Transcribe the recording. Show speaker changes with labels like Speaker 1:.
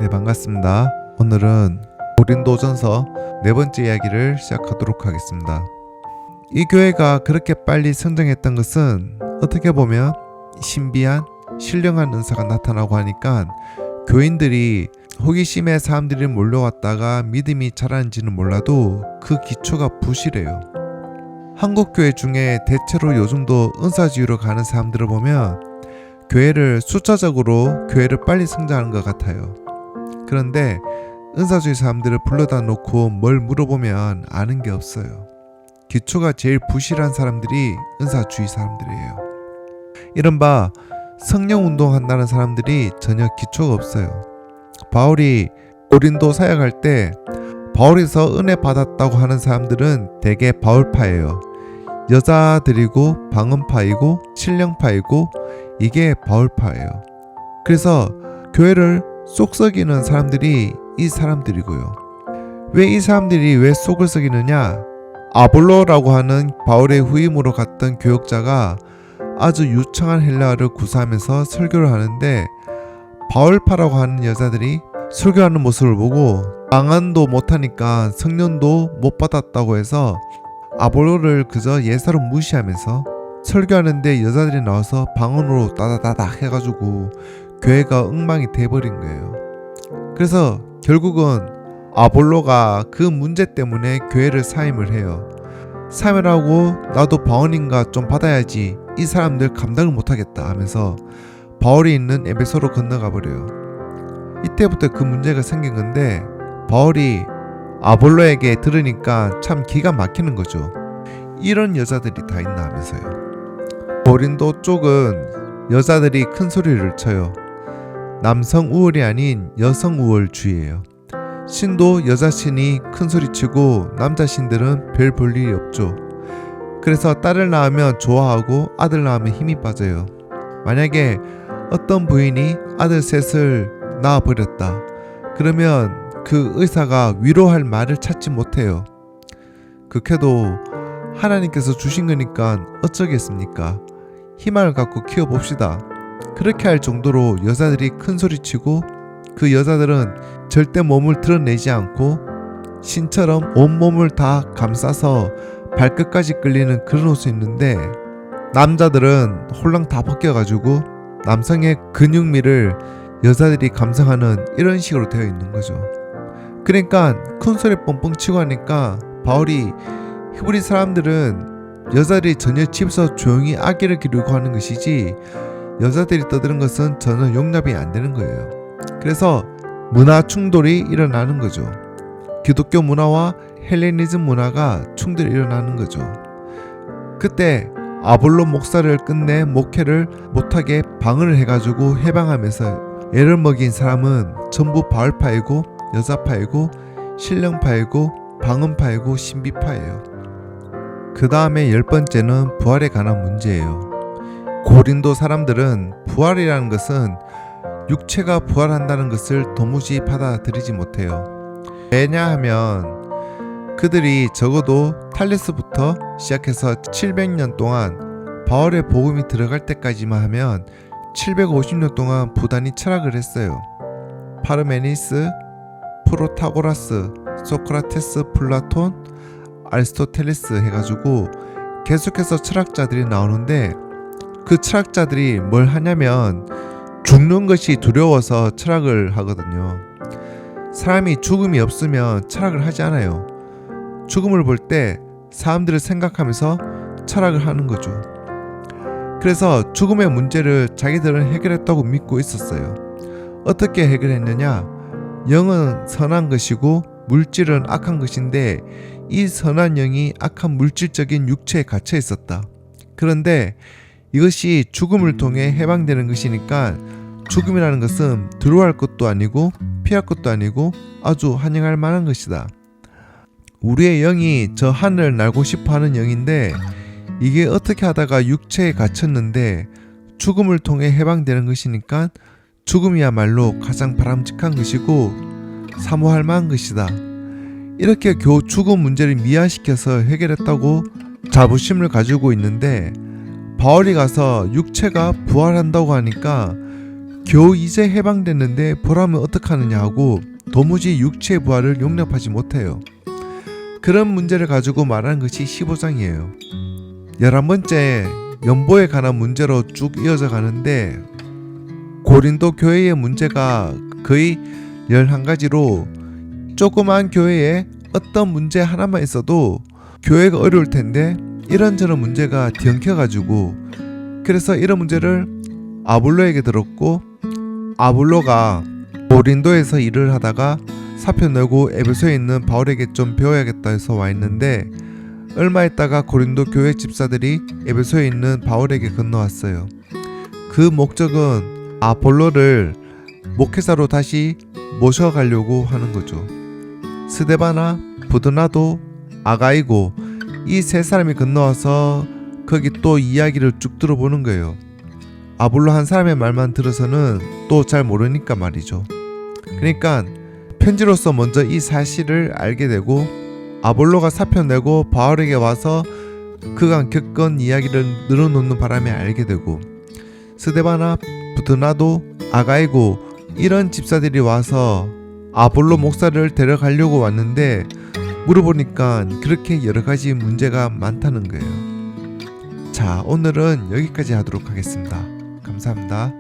Speaker 1: 네, 반갑습니다. 오늘은 고린도전서 네 번째 이야기를 시작하도록 하겠습니다. 이 교회가 그렇게 빨리 성장했던 것은 어떻게 보면 신비한 신령한 은사가 나타나고 하니까 교인들이 호기심에 사람들이 몰려왔다가 믿음이 자라는지는 몰라도 그 기초가 부실해요. 한국 교회 중에 대체로 요즘도 은사주의로 가는 사람들을 보면 교회를 숫자적으로 교회를 빨리 성장하는 것 같아요. 그런데 은사주의 사람들을 불러다 놓고 뭘 물어보면 아는 게 없어요. 기초가 제일 부실한 사람들이 은사주의 사람들이에요. 이른바 성령 운동한다는 사람들이 전혀 기초가 없어요. 바울이 고린도 사역할 때 바울에서 은혜 받았다고 하는 사람들은 대개 바울파예요. 여자들이고 방언파이고 신령파이고 이게 바울파예요. 그래서 교회를 속 썩이는 사람들이 이 사람들이고요. 왜 속을 썩이느냐? 아볼로라고 하는 바울의 후임으로 갔던 교역자가 아주 유창한 헬라어를 구사하면서 설교를 하는데 바울파라고 하는 여자들이 설교하는 모습을 보고 방언도 못하니까 성령도 못 받았다고 해서 아볼로를 그저 예사로 무시하면서 설교하는데 여자들이 나와서 방언으로 따다다닥 해가지고 교회가 엉망이 돼버린 거예요. 그래서 결국은 아볼로가 그 문제 때문에 교회를 사임을 해요. 사임을 하고 나도 방언인가 좀 받아야지 이 사람들 감당을 못하겠다 하면서 바울이 있는 에베소로 건너가 버려요. 이때부터 그 문제가 생긴 건데 바울이 아볼로에게 들으니까 참 기가 막히는 거죠. 이런 여자들이 다 있나 하면서요. 고린도 쪽은 여자들이 큰 소리를 쳐요. 남성 우월이 아닌 여성 우월주의예요. 신도 여자 신이 큰 소리치고 남자 신들은 별 볼 일이 없죠. 그래서 딸을 낳으면 좋아하고 아들 낳으면 힘이 빠져요. 만약에 어떤 부인이 아들 셋을 낳아버렸다. 그러면 그 의사가 위로할 말을 찾지 못해요. 극해도 하나님께서 주신 거니까 어쩌겠습니까? 희망을 갖고 키워봅시다. 그렇게 할 정도로 여자들이 큰 소리치고 그 여자들은 절대 몸을 드러내지 않고 신처럼 온몸을 다 감싸서 발끝까지 끌리는 그런 옷을 입는데 남자들은 홀랑 다 벗겨가지고 남성의 근육미를 여자들이 감상하는 이런 식으로 되어 있는 거죠. 그러니까 큰 소리 뻥뻥 치고 하니까 바울이 히브리 사람들은 여자들이 전혀 집에서 조용히 아기를 기르고 하는 것이지 여자들이 떠드는 것은 전혀 용납이 안 되는 거예요. 그래서 문화 충돌이 일어나는 거죠. 기독교 문화와 헬레니즘 문화가 충돌이 일어나는 거죠. 그때 아볼로 목사를 끝내 목회를 못하게 방언을 해가지고 해방하면서 애를 먹인 사람은 전부 바울파이고 여자파이고 신령파이고 방언파이고 신비파예요. 그 다음에 10번째는 부활에 관한 문제예요. 고린도 사람들은 부활이라는 것은 육체가 부활한다는 것을 도무지 받아들이지 못해요. 왜냐하면 그들이 적어도 탈레스부터 시작해서 700년 동안 바울의 복음이 들어갈 때까지만 하면 750년 동안 부단히 철학을 했어요. 파르메니스, 프로타고라스, 소크라테스, 플라톤, 아리스토텔레스 해가지고 계속해서 철학자들이 나오는데 그 철학자들이 뭘 하냐면 죽는 것이 두려워서 철학을 하거든요. 사람이 죽음이 없으면 철학을 하지 않아요. 죽음을 볼 때 사람들을 생각하면서 철학을 하는 거죠. 그래서 죽음의 문제를 자기들은 해결했다고 믿고 있었어요. 어떻게 해결했느냐? 영은 선한 것이고 물질은 악한 것인데 이 선한 영이 악한 물질적인 육체에 갇혀 있었다. 그런데 이것이 죽음을 통해 해방되는 것이니까 죽음이라는 것은 두려워할 것도 아니고 피할 것도 아니고 아주 환영할 만한 것이다. 우리의 영이 저 하늘을 날고 싶어하는 영인데 이게 어떻게 하다가 육체에 갇혔는데 죽음을 통해 해방되는 것이니까 죽음이야말로 가장 바람직한 것이고 사모할 만한 것이다. 이렇게 겨우 죽음 문제를 미화시켜서 해결했다고 자부심을 가지고 있는데 바울이 가서 육체가 부활한다고 하니까 겨우 이제 해방됐는데 보라면 어떡하느냐 하고 도무지 육체 부활을 용납하지 못해요. 그런 문제를 가지고 말하는 것이 15장이에요. 11번째 연보에 관한 문제로 쭉 이어져 가는데 고린도 교회의 문제가 거의 11가지로 조그만 교회에 어떤 문제 하나만 있어도 교회가 어려울 텐데 이런저런 문제가 뒤엉켜가지고 그래서 이런 문제를 아볼로에게 들었고 아볼로가 고린도에서 일을 하다가 사표 내고 에베소에 있는 바울에게 좀 배워야겠다 해서 와 있는데 얼마 있다가 고린도 교회 집사들이 에베소에 있는 바울에게 건너왔어요. 그 목적은 아볼로를 목회자로 다시 모셔가려고 하는 거죠. 스데바나, 부드나도, 아가이고 이 세 사람이 건너와서 거기 또 이야기를 쭉 들어보는 거예요. 아볼로 한 사람의 말만 들어서는 또 잘 모르니까 말이죠. 그러니까 편지로서 먼저 이 사실을 알게 되고 아볼로가 사표 내고 바울에게 와서 그간 겪은 이야기를 늘어놓는 바람에 알게 되고 스데바나, 부드나도, 아가이고 이런 집사들이 와서 아볼로 목사를 데려가려고 왔는데 물어보니까 그렇게 여러가지 문제가 많다는 거예요. 자, 오늘은 여기까지 하도록 하겠습니다. 감사합니다.